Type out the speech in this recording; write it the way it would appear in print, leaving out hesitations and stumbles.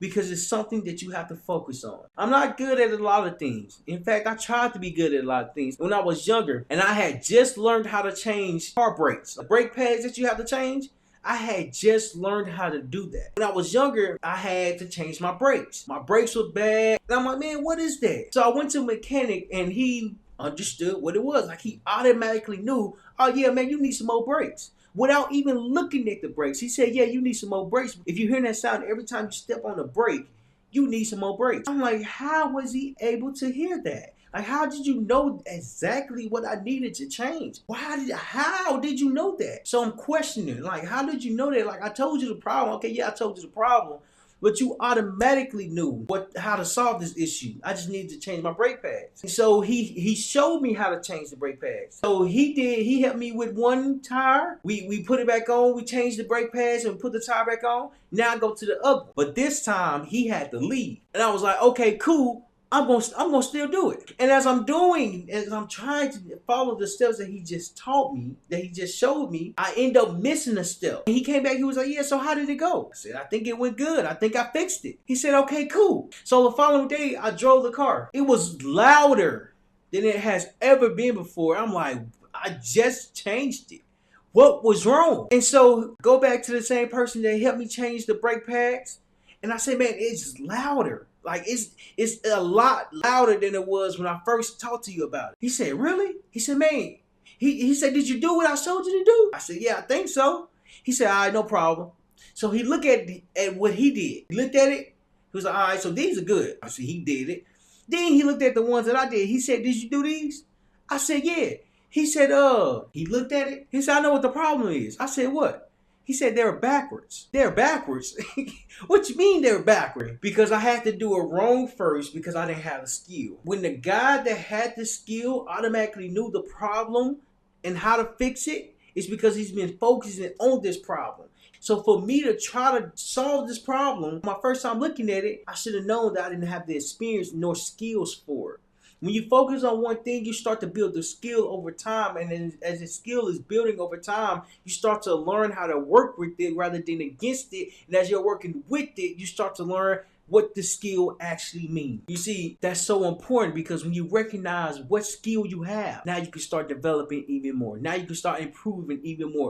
because it's something that you have to focus on. I'm not good at a lot of things. In fact, I tried to be good at a lot of things when I was younger, and I had just learned how to change car brakes. The brake pads that you have to change, I had just learned how to do that. When I was younger, I had to change my brakes. My brakes were bad. And I'm like, man, what is that? So I went to a mechanic and he understood what it was. Like he automatically knew, oh yeah, man, you need some more brakes. Without even looking at the brakes. He said, yeah, you need some more brakes. If you hear that sound every time you step on a brake, you need some more brakes. I'm like, how was he able to hear that? Like, how did you know exactly what I needed to change? How did you know that? So I'm questioning, like, how did you know that? Like, I told you the problem. Okay, yeah, I told you the problem. But you automatically knew how to solve this issue. I just needed to change my brake pads. And so he showed me how to change the brake pads. So he helped me with one tire. We put it back on, we changed the brake pads and put the tire back on. Now I go to the other one. But this time he had to leave. And I was like, okay, cool. I'm gonna still do it. And as I'm trying to follow the steps that he just taught me, that he just showed me, I end up missing a step. And he came back, he was like, yeah, so how did it go? I said, I think it went good. I think I fixed it. He said, okay, cool. So the following day, I drove the car. It was louder than it has ever been before. I'm like, I just changed it. What was wrong? And so go back to the same person that helped me change the brake pads. And I said, man, it's louder. Like it's a lot louder than it was when I first talked to you about it. He said, really? He said, man, he said, did you do what I showed you to do? I said, yeah, I think so. He said, all right, no problem. So he looked at what he did. He looked at it. He was like, all right, so these are good. I said, he did it. Then he looked at the ones that I did. He said, did you do these? I said, yeah. He said, he looked at it. He said, I know what the problem is. I said, what? He said, they're backwards. They're backwards? What you mean they're backwards? Because I had to do it wrong first because I didn't have the skill. When the guy that had the skill automatically knew the problem and how to fix it, it's because he's been focusing on this problem. So for me to try to solve this problem, my first time looking at it, I should have known that I didn't have the experience nor skills for it. When you focus on one thing, you start to build the skill over time. And then as the skill is building over time, you start to learn how to work with it rather than against it. And as you're working with it, you start to learn what the skill actually means. You see, that's so important because when you recognize what skill you have, now you can start developing even more. Now you can start improving even more.